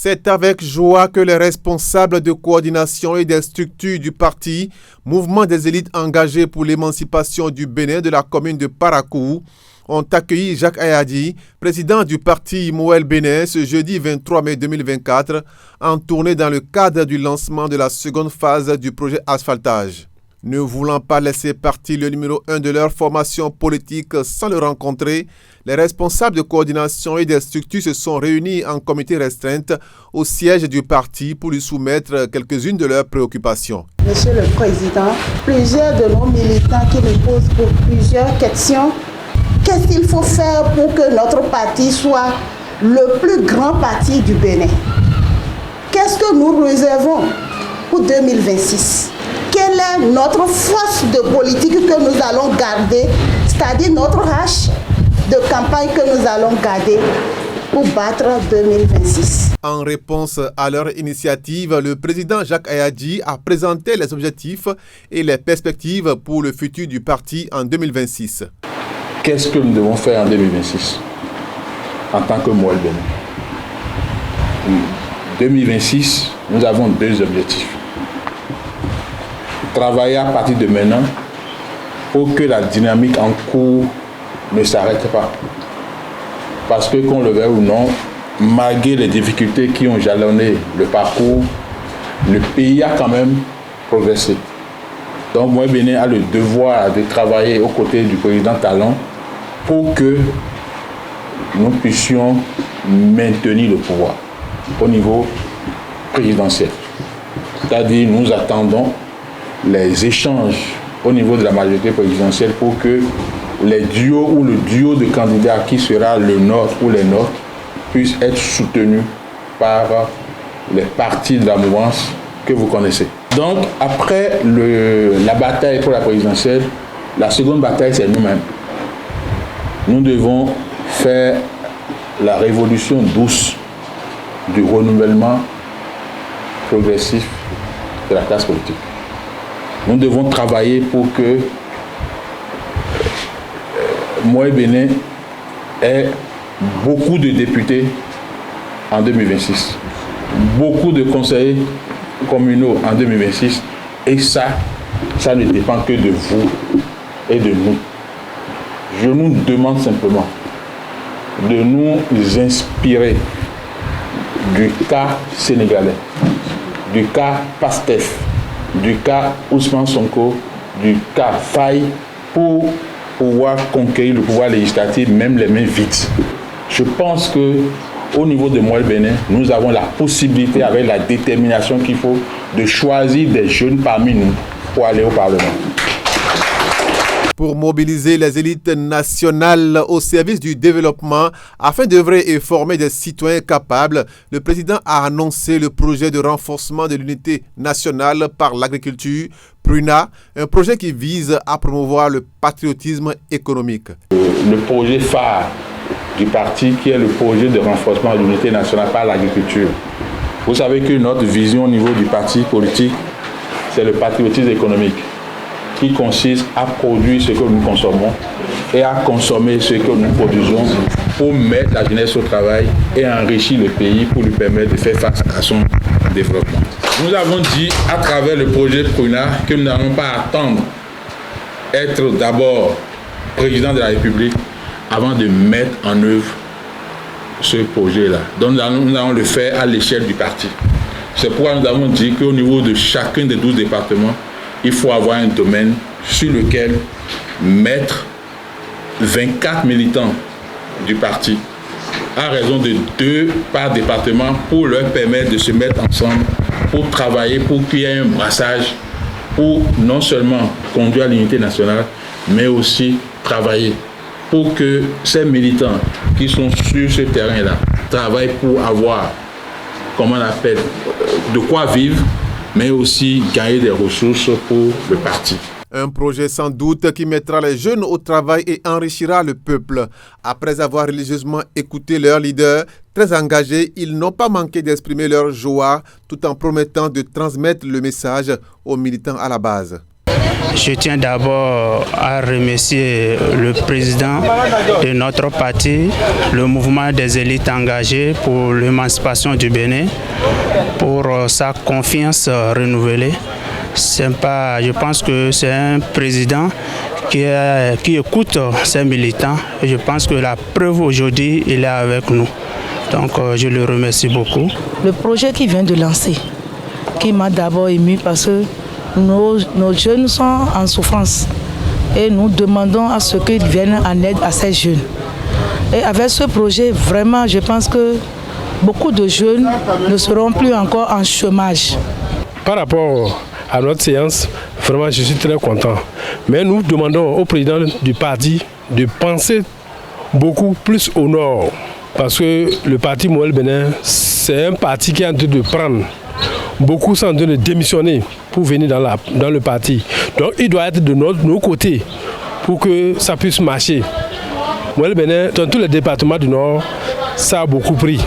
C'est avec joie que les responsables de coordination et des structures du parti, mouvement des élites engagées pour l'émancipation du Bénin de la commune de Parakou, ont accueilli Jacques Ayadi, président du parti Moël Bénin, ce jeudi 23 mai 2024, en tournée dans le cadre du lancement de la seconde phase du projet asphaltage. Ne voulant pas laisser partir le numéro 1 de leur formation politique sans le rencontrer, les responsables de coordination et des structures se sont réunis en comité restreinte au siège du parti pour lui soumettre quelques-unes de leurs préoccupations. Monsieur le Président, plusieurs de nos militants qui nous posent pour plusieurs questions. Qu'est-ce qu'il faut faire pour que notre parti soit le plus grand parti du Bénin? Qu'est-ce que nous réservons pour 2026? Quelle est notre force de politique que nous allons garder, c'est-à-dire notre hache de campagne que nous allons garder pour battre 2026. En réponse à leur initiative, le président Jacques Ayadi a présenté les objectifs et les perspectives pour le futur du parti en 2026. Qu'est-ce que nous devons faire en 2026 en tant que Moël Bénin? 2026, nous avons deux objectifs. Travailler à partir de maintenant pour que la dynamique en cours ne s'arrête pas. Parce que, qu'on le veuille ou non, malgré les difficultés qui ont jalonné le parcours, le pays a quand même progressé. Donc, Moël Bénin a le devoir de travailler aux côtés du président Talon pour que nous puissions maintenir le pouvoir au niveau présidentiel. C'est-à-dire, nous attendons les échanges au niveau de la majorité présidentielle pour que les duos ou le duo de candidats qui sera le nôtre ou les nôtres puissent être soutenus par les partis de la mouvance que vous connaissez. Donc, après la bataille pour la présidentielle, la seconde bataille, c'est nous-mêmes. Nous devons faire la révolution douce du renouvellement progressif de la classe politique. Nous devons travailler pour que Moël Bénin ait beaucoup de députés en 2026, beaucoup de conseillers communaux en 2026, et ça ne dépend que de vous et de nous. Je nous demande simplement de nous inspirer du cas sénégalais, du cas Pastef, du cas Ousmane Sonko, du cas Faye, pour pouvoir conquérir le pouvoir législatif, même les mains vides. Je pense qu'au niveau de Moël Bénin, nous avons la possibilité, avec la détermination qu'il faut, de choisir des jeunes parmi nous pour aller au Parlement. Pour mobiliser les élites nationales au service du développement afin d'œuvrer et former des citoyens capables, le président a annoncé le projet de renforcement de l'unité nationale par l'agriculture, PRUNA, un projet qui vise à promouvoir le patriotisme économique. Le projet phare du parti, qui est le projet de renforcement de l'unité nationale par l'agriculture. Vous savez que notre vision au niveau du parti politique, c'est le patriotisme économique, qui consiste à produire ce que nous consommons et à consommer ce que nous produisons pour mettre la jeunesse au travail et enrichir le pays pour lui permettre de faire face à son développement. Nous avons dit à travers le projet PRUNA que nous n'allons pas attendre être d'abord président de la République avant de mettre en œuvre ce projet-là. Donc nous allons le faire à l'échelle du parti. C'est pourquoi nous avons dit qu'au niveau de chacun des 12 départements, il faut avoir un domaine sur lequel mettre 24 militants du parti à raison de 2 par département pour leur permettre de se mettre ensemble pour travailler, pour qu'il y ait un brassage, pour non seulement conduire l'unité nationale, mais aussi travailler pour que ces militants qui sont sur ce terrain-là travaillent pour avoir, comment on appelle, de quoi vivre, mais aussi gagner des ressources pour le parti. Un projet sans doute qui mettra les jeunes au travail et enrichira le peuple. Après avoir religieusement écouté leurs leaders, très engagés, ils n'ont pas manqué d'exprimer leur joie tout en promettant de transmettre le message aux militants à la base. Je tiens d'abord à remercier le président de notre parti, le mouvement des élites engagées pour l'émancipation du Bénin, pour sa confiance renouvelée. Je pense que c'est un président qui écoute ses militants et je pense que la preuve aujourd'hui, il est avec nous. Donc je le remercie beaucoup. Le projet qu'il vient de lancer, qui m'a d'abord ému parce que nos jeunes sont en souffrance et nous demandons à ce qu'ils viennent en aide à ces jeunes. Et avec ce projet, vraiment, je pense que beaucoup de jeunes ne seront plus encore en chômage. Par rapport à notre séance, vraiment, je suis très content. Mais nous demandons au président du parti de penser beaucoup plus au nord. Parce que le parti Moël Bénin, c'est un parti qui est en train de prendre. Beaucoup sont en train de démissionner pour venir dans le parti. Donc il doit être de nos côtés pour que ça puisse marcher. Moël Bénin, dans tous les départements du Nord, ça a beaucoup pris.